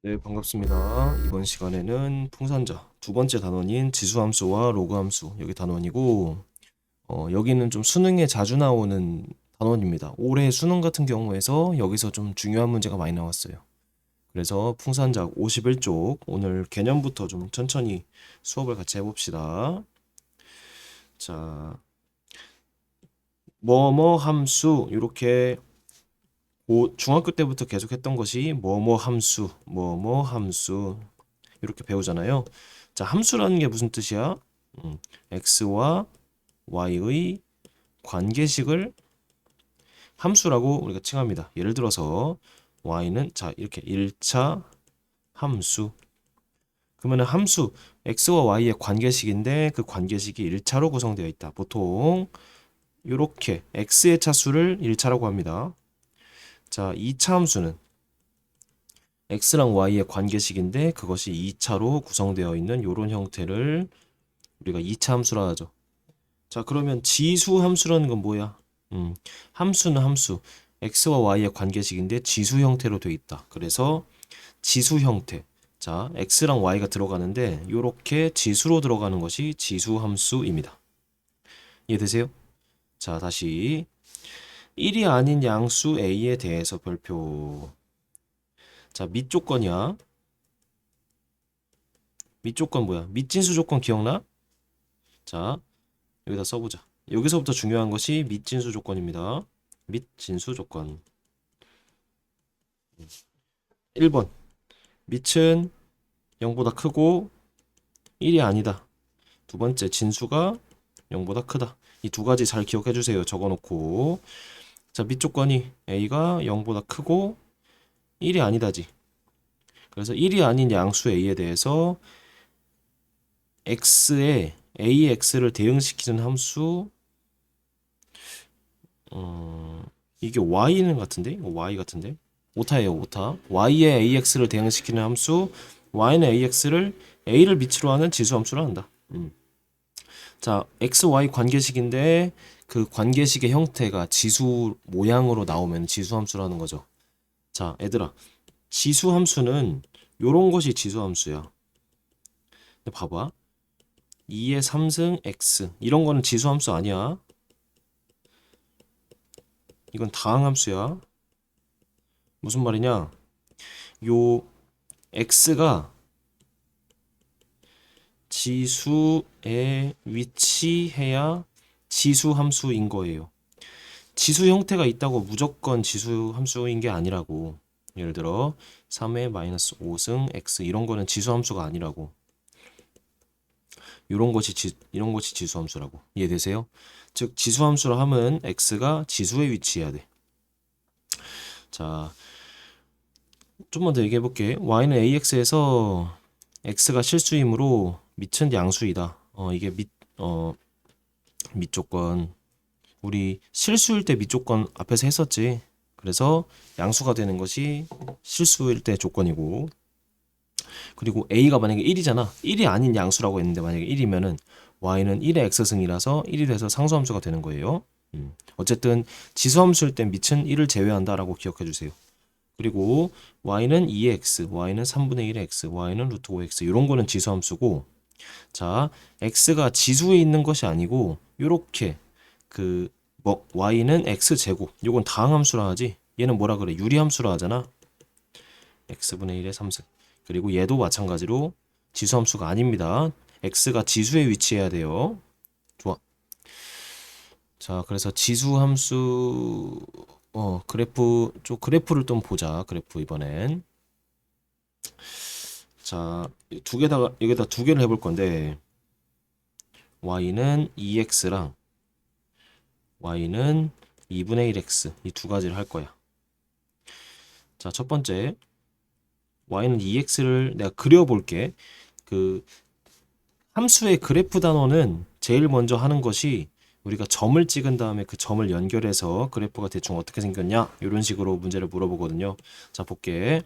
네, 반갑습니다. 이번 시간에는 풍산자 두 번째 단원인 지수함수와 로그함수 여기 단원이고 여기는 좀 수능에 자주 나오는 단원입니다. 올해 수능 같은 경우에서 여기서 좀 중요한 문제가 많이 나왔어요. 그래서 풍산작 51쪽 오늘 개념부터 좀 천천히 수업을 같이 해봅시다. 자, 뭐뭐 함수 이렇게 중학교 때부터 계속 했던 것이 뭐뭐 함수, 뭐뭐 함수 이렇게 배우잖아요. 자, 함수라는 게 무슨 뜻이야? x와 y의 관계식을 함수라고 우리가 칭합니다. 예를 들어서 y는 자 이렇게 1차 함수. 그러면 함수 x와 y의 관계식인데 그 관계식이 1차로 구성되어 있다. 보통 이렇게 x의 차수를 1차라고 합니다. 자, 2차 함수는 x랑 y의 관계식인데 그것이 2차로 구성되어 있는 이런 형태를 우리가 2차 함수라 하죠. 자, 그러면 지수 함수라는 건 뭐야? 함수는 함수. x와 y의 관계식인데 지수 형태로 돼 있다. 그래서 지수 형태. 자, x랑 y가 들어가는데 이렇게 지수로 들어가는 것이 지수 함수입니다. 이해되세요? 자, 다시 1이 아닌 양수 a에 대해서 별표. 자, 밑조건이야. 밑조건 뭐야? 밑진수 조건 기억나? 자, 여기다 써보자. 여기서부터 중요한 것이 밑진수 조건입니다. 밑진수 조건. 1번. 밑은 0보다 크고 1이 아니다. 두 번째, 진수가 0보다 크다. 이 두 가지 잘 기억해 주세요. 적어 놓고. 자, 밑 조건이 a가 0보다 크고 1이 아니다지. 그래서 1이 아닌 양수 a에 대해서 x에 ax를 대응시키는 함수 이게 y는 같은데? 이거 y 같은데? 오타예요, 오타. y에 ax를 대응시키는 함수 y는 ax를 a를 밑으로 하는 지수 함수라 한다. 자, x, y 관계식인데 그 관계식의 형태가 지수 모양으로 나오면 지수 함수라는 거죠. 자, 얘들아, 지수 함수는 요런 것이 지수 함수야. 근데 봐봐. 2의 3승 x 이런 거는 지수 함수 아니야. 이건 다항 함수야. 무슨 말이냐? 요 x가 지수에 위치해야 지수 함수인 거예요. 지수 형태가 있다고 무조건 지수 함수인 게 아니라고. 예를 들어 3의 마이너스 5승 x 이런 거는 지수 함수가 아니라고. 이런 것이 지수 함수라고. 이해되세요? 즉 지수 함수라 함은 x가 지수에 위치해야 돼. 자, 좀만 더 얘기해 볼게. y는 ax에서 x가 실수이므로 밑은 양수이다. 이게 밑 조건. 우리 실수일 때 밑 조건 앞에서 했었지. 그래서 양수가 되는 것이 실수일 때 조건이고. 그리고 a가 만약에 1이잖아. 1이 아닌 양수라고 했는데 만약에 1이면은 y는 1의 x승이라서 1이 돼서 상수함수가 되는 거예요. 어쨌든 지수함수일 땐 밑은 1을 제외한다라고 기억해 주세요. 그리고 y는 2의 x, y는 3분의 1의 x, y는 루트 5x 이런 거는 지수함수고 자, x가 지수에 있는 것이 아니고 요렇게 y는 x제곱 요건 다항함수라 하지 얘는 뭐라 그래? 유리함수라 하잖아. x분의 1의 3승 그리고 얘도 마찬가지로 지수함수가 아닙니다. x가 지수에 위치해야 돼요. 좋아. 자, 그래서 지수함수 그래프를 좀 보자. 그래프 이번엔. 자, 여기다 두 개를 해볼 건데 y는 2x랑 y는 2분의 1x 이 두 가지를 할 거야. 자, 첫 번째 y는 2x를 내가 그려볼게. 그 함수의 그래프 단원은 제일 먼저 하는 것이 우리가 점을 찍은 다음에 그 점을 연결해서 그래프가 대충 어떻게 생겼냐 이런 식으로 문제를 물어보거든요. 자, 볼게.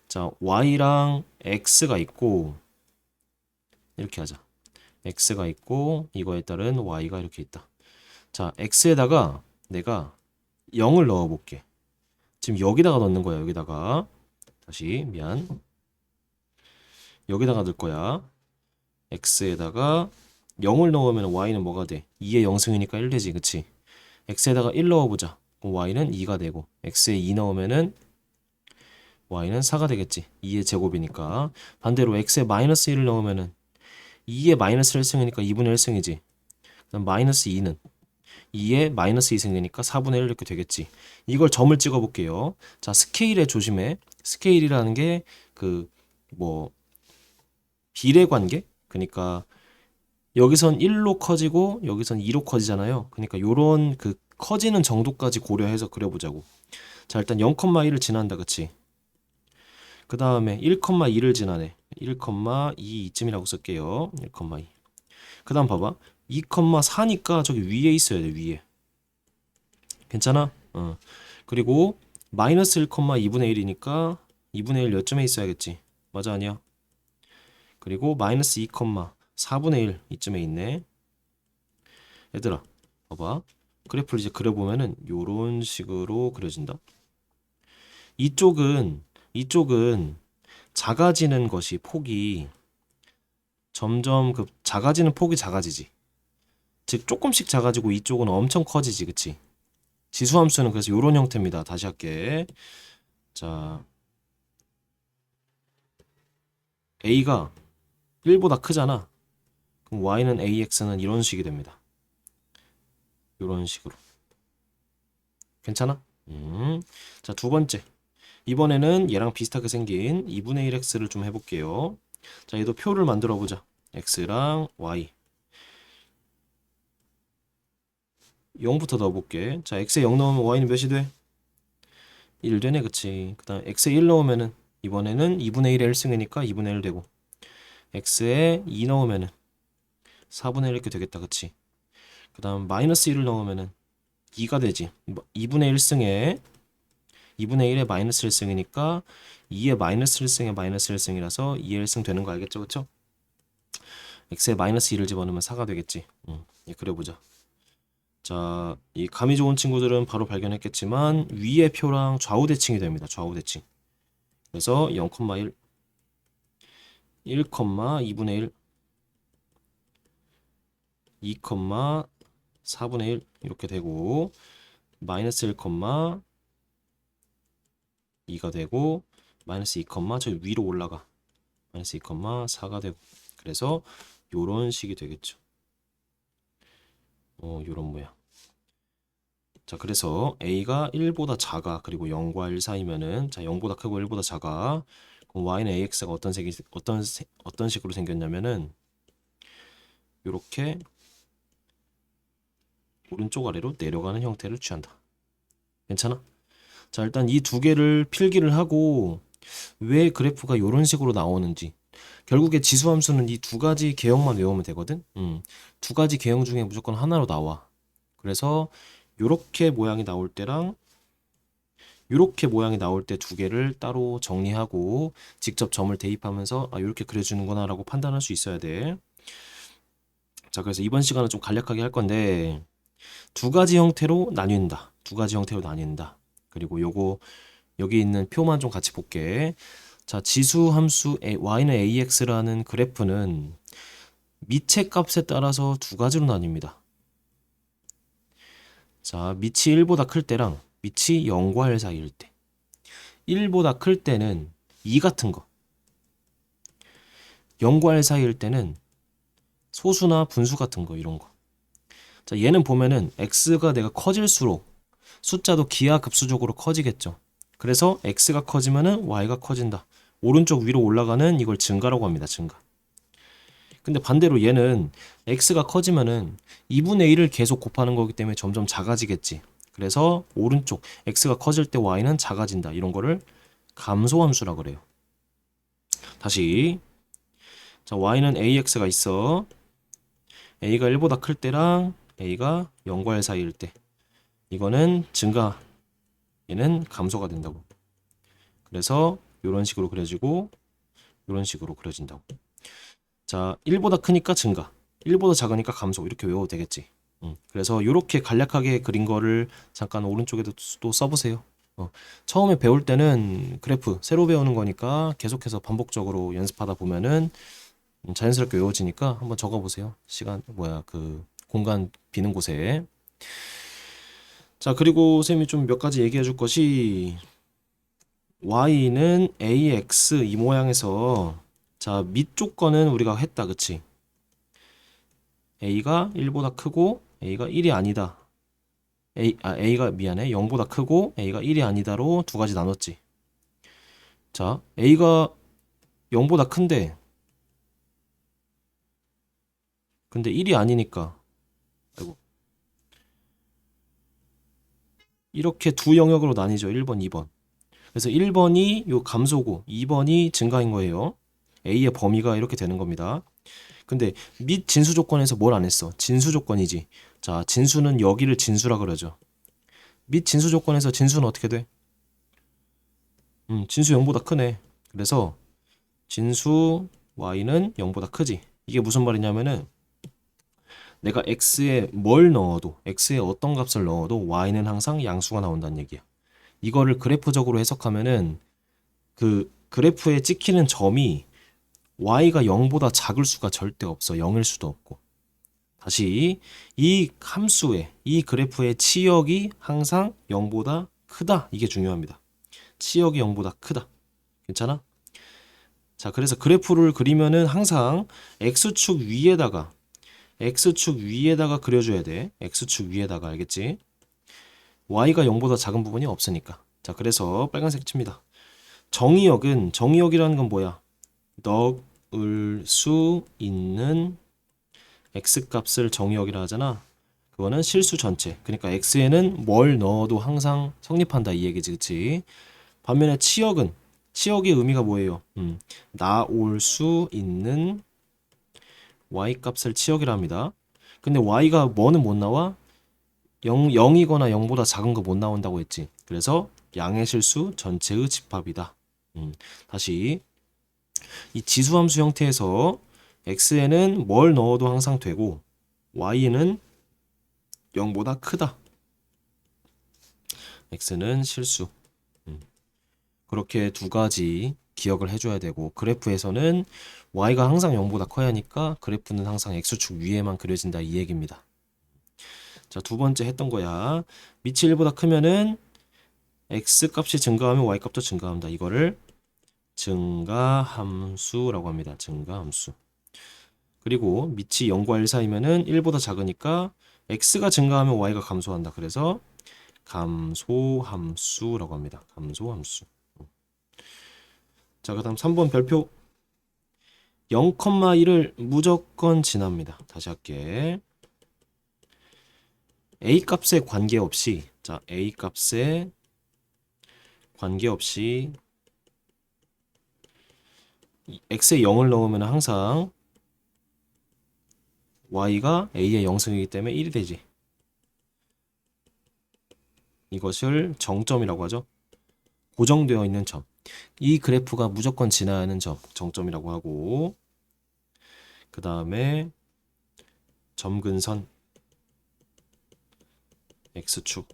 자, y랑 x가 있고 이렇게 하자. x가 있고 이거에 따른 y가 이렇게 있다. 자, x에다가 내가 0을 넣어 볼게. 지금 여기다가 넣는 거야. 여기다가 다시 미안. 여기다가 넣을 거야. x에다가 0을 넣으면 y는 뭐가 돼? 2의 0승이니까 1 되지, 그치? x에다가 1 넣어보자. 그럼 y는 2가 되고, x에 2 넣으면은 y는 4가 되겠지. 2의 제곱이니까. 반대로 x에 마이너스 1을 넣으면은 2의 마이너스 1승이니까 2분의 1승이지. 그럼 마이너스 2는 2에 마이너스 2승이니까 4분의 1 이렇게 되겠지. 이걸 점을 찍어 볼게요. 자, 스케일에 조심해. 스케일이라는 게 그 뭐 비례 관계? 그러니까 여기선 1로 커지고 여기선 2로 커지잖아요. 그러니까 요런 그 커지는 정도까지 고려해서 그려보자고. 자, 일단 0,1을 지난다, 그치? 그 다음에 1,2를 지나네. 1,2 이쯤이라고 쓸게요. 1,2. 그 다음 봐봐. 2,4니까 저기 위에 있어야 돼, 위에. 괜찮아? 그리고 마이너스 1,2분의 1이니까 2분의 1 여점에 있어야겠지. 맞아, 아니야? 그리고 마이너스 2,4분의 1 이쯤에 있네. 얘들아, 봐봐. 그래프를 이제 그려보면은 요런 식으로 그려진다. 이쪽은 작아지는 것이 폭이 점점 그 작아지는 폭이 작아지지. 즉 조금씩 작아지고 이쪽은 엄청 커지지, 그치? 지수함수는 그래서 요런 형태입니다. 다시 할게. 자, a가 1보다 크잖아. 그럼 y는 ax는 이런 식이 됩니다. 요런 식으로. 괜찮아? 자, 두 번째. 이번에는 얘랑 비슷하게 생긴 2분의 1x를 좀 해볼게요. 자, 얘도 표를 만들어 보자. x랑 y. 0부터 넣어볼게. 자, x에 0 넣으면 y는 몇이 돼? 1 되네, 그치? 그 다음 x에 1 넣으면은 이번에는 2분의 1의 1승이니까 2분의 1 되고, x에 2 넣으면은 4분의 1 이렇게 되겠다, 그치? 그 다음 마이너스 1을 넣으면은 2가 되지. 2분의 1승에 2분의 1의 마이너스 1승이니까 2의 마이너스 1승의 마이너스 1승이라서 2의 1승 되는 거 알겠죠, 그쵸? x에 마이너스 2를 집어넣으면 4가 되겠지. 예, 그려보자. 자, 이 감이 좋은 친구들은 바로 발견했겠지만 위의 표랑 좌우 대칭이 됩니다. 좌우 대칭. 그래서 0,1, 1,2분의 1, 2,4분의 1 이렇게 되고 마이너스 1,2가 되고 마이너스 2, 저 위로 올라가. 마이너스 2,4가 되고 그래서 요런 식이 되겠죠. 요런 모양. 자, 그래서 a가 1보다 작아. 그리고 0과 1 사이면은 자, 0보다 크고 1보다 작아. 그럼 y는 ax가 어떤 식으로 생겼냐면은 요렇게 오른쪽 아래로 내려가는 형태를 취한다. 괜찮아? 자, 일단 이 두 개를 필기를 하고 왜 그래프가 요런 식으로 나오는지 결국에 지수함수는 이 두 가지 개형만 외우면 되거든. 두 가지 개형 중에 무조건 하나로 나와. 그래서 요렇게 모양이 나올 때랑 요렇게 모양이 나올 때 두 개를 따로 정리하고 직접 점을 대입하면서 아, 요렇게 그려주는구나 라고 판단할 수 있어야 돼. 자, 그래서 이번 시간은 좀 간략하게 할 건데 두 가지 형태로 나뉜다. 두 가지 형태로 나뉜다. 그리고 요거 여기 있는 표만 좀 같이 볼게. 자, 지수 함수 y는 ax라는 그래프는 미체 값에 따라서 두 가지로 나뉩니다. 자, 밑이 1보다 클 때랑 밑이 0과 1 사이일 때. 1보다 클 때는 2 같은 거. 0과 1 사이일 때는 소수나 분수 같은 거 이런 거. 자, 얘는 보면은 x가 내가 커질수록 숫자도 기하급수적으로 커지겠죠. 그래서 x가 커지면은 y가 커진다. 오른쪽 위로 올라가는 이걸 증가라고 합니다. 증가. 근데 반대로 얘는 x가 커지면은 2분의 1을 계속 곱하는 거기 때문에 점점 작아지겠지. 그래서 오른쪽 x가 커질 때 y는 작아진다. 이런 거를 감소함수라고 그래요. 다시 자, y는 ax가 있어. a가 1보다 클 때랑 a가 0과 1 사이일 때 이거는 증가, 얘는 감소가 된다고. 그래서 이런 식으로 그려지고 이런 식으로 그려진다고. 자, 1보다 크니까 증가, 1보다 작으니까 감소 이렇게 외워도 되겠지. 그래서 이렇게 간략하게 그린 거를 잠깐 오른쪽에도 또 써보세요. 처음에 배울 때는 그래프 새로 배우는 거니까 계속해서 반복적으로 연습하다 보면은 자연스럽게 외워지니까 한번 적어보세요. 시간 뭐야 그 공간 비는 곳에. 자, 그리고 쌤이 좀 몇 가지 얘기해 줄 것이 y는 ax 이 모양에서 자, 밑 조건은 우리가 했다. 그치? a가 1보다 크고 a가 1이 아니다. a가 미안해. 0보다 크고 a가 1이 아니다로 두 가지 나눴지. 자, a가 0보다 큰데 근데 1이 아니니까 아이고. 이렇게 두 영역으로 나뉘죠. 1번, 2번. 그래서 1번이 요 감소고 2번이 증가인 거예요. A의 범위가 이렇게 되는 겁니다. 근데 및 진수 조건에서 뭘 안 했어? 진수 조건이지. 자, 진수는 여기를 진수라 그러죠. 및 진수 조건에서 진수는 어떻게 돼? 진수 0보다 크네. 그래서 진수 y는 0보다 크지. 이게 무슨 말이냐면은 내가 x에 뭘 넣어도 x에 어떤 값을 넣어도 y는 항상 양수가 나온다는 얘기야. 이거를 그래프적으로 해석하면은 그 그래프에 찍히는 점이 y가 0보다 작을 수가 절대 없어. 0일 수도 없고. 다시 이 함수의 이 그래프의 치역이 항상 0보다 크다. 이게 중요합니다. 치역이 0보다 크다. 괜찮아? 자, 그래서 그래프를 그리면은 항상 x축 위에다가 그려줘야 돼. x축 위에다가 알겠지? y가 0보다 작은 부분이 없으니까. 자, 그래서 빨간색 칩니다. 정의역이라는 건 뭐야? 넣을 수 있는 x값을 정의역이라 하잖아. 그거는 실수 전체. 그러니까 x에는 뭘 넣어도 항상 성립한다 이 얘기지, 그치? 반면에 치역의 의미가 뭐예요? 나올 수 있는 y값을 치역이라 합니다. 근데 y가 뭐는 못 나와? 0이거나 0보다 작은 거 못 나온다고 했지. 그래서 양의 실수 전체의 집합이다. 다시 이 지수함수 형태에서 x에는 뭘 넣어도 항상 되고 y는 0보다 크다. x는 실수. 그렇게 두 가지 기억을 해줘야 되고 그래프에서는 y가 항상 0보다 커야 하니까 그래프는 항상 x축 위에만 그려진다 이 얘기입니다. 자, 두 번째 했던 거야. 밑이 1보다 크면은 x 값이 증가하면 y 값도 증가한다. 이거를 증가함수라고 합니다. 증가함수. 그리고 밑이 0과 1 사이면은 1보다 작으니까 x가 증가하면 y가 감소한다. 그래서 감소함수라고 합니다. 감소함수. 자, 그다음 3번 별표 0,1을 무조건 지납니다. 다시 할게. a 값에 관계없이 자, a 값에 관계없이 x에 0을 넣으면 항상 y가 a의 0승이기 때문에 1이 되지. 이것을 정점이라고 하죠. 고정되어 있는 점. 이 그래프가 무조건 지나야 하는 점, 정점이라고 하고 그 다음에 점근선 x축.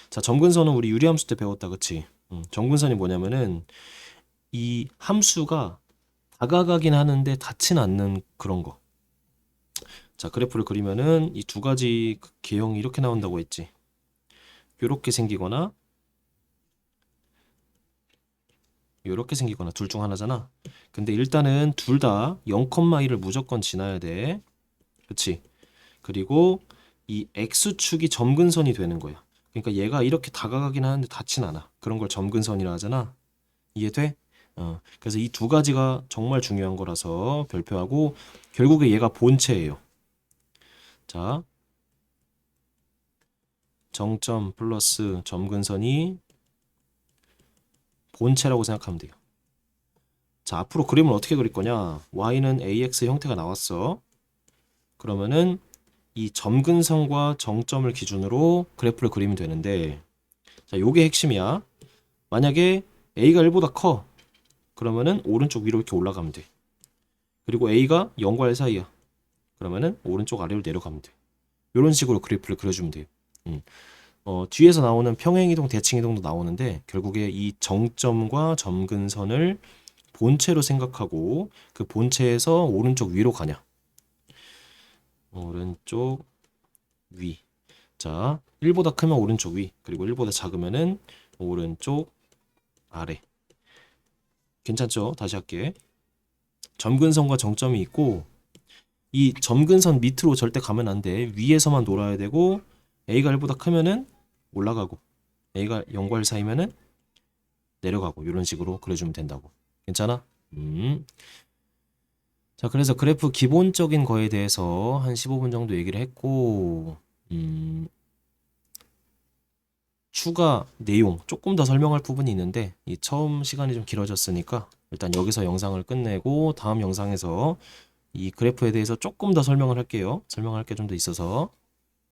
자, 점근선은 우리 유리함수 때 배웠다, 그치? 점근선이 뭐냐면은 이 함수가 다가가긴 하는데 닿진 않는 그런 거. 자, 그래프를 그리면은 이 두 가지 개형이 이렇게 나온다고 했지. 요렇게 생기거나 요렇게 생기거나 둘 중 하나잖아. 근데 일단은 둘 다 0,1을 무조건 지나야 돼. 그치? 그리고 이 x축이 점근선이 되는 거야. 그러니까 얘가 이렇게 다가가긴 하는데 닿진 않아. 그런 걸 점근선이라 하잖아. 이해돼? 그래서 이 두 가지가 정말 중요한 거라서 별표하고 결국에 얘가 본체예요. 자, 정점 플러스 점근선이 본체라고 생각하면 돼요. 자, 앞으로 그림을 어떻게 그릴 거냐? y는 ax 형태가 나왔어. 그러면은 이 점근선과 정점을 기준으로 그래프를 그리면 되는데 자, 요게 핵심이야. 만약에 a가 1보다 커. 그러면은 오른쪽 위로 이렇게 올라가면 돼. 그리고 a가 0과 1 사이야. 그러면은 오른쪽 아래로 내려가면 돼. 이런 식으로 그래프를 그려주면 돼요. 뒤에서 나오는 평행이동, 대칭이동도 나오는데 결국에 이 정점과 점근선을 본체로 생각하고 그 본체에서 오른쪽 위로 가냐. 오른쪽 위. 자, 1보다 크면 오른쪽 위, 그리고 1보다 작으면은 오른쪽 아래. 괜찮죠? 다시 할게. 점근선과 정점이 있고 이 점근선 밑으로 절대 가면 안 돼. 위에서만 놀아야 되고 A가 1보다 크면은 올라가고 A가 0과 1 사이면은 내려가고 이런 식으로 그려주면 된다고. 괜찮아? 자, 그래서 그래프 기본적인 거에 대해서 한 15분 정도 얘기를 했고 추가 내용 조금 더 설명할 부분이 있는데 이 처음 시간이 좀 길어졌으니까 일단 여기서 영상을 끝내고 다음 영상에서 이 그래프에 대해서 조금 더 설명을 할게요. 설명할 게 좀 더 있어서.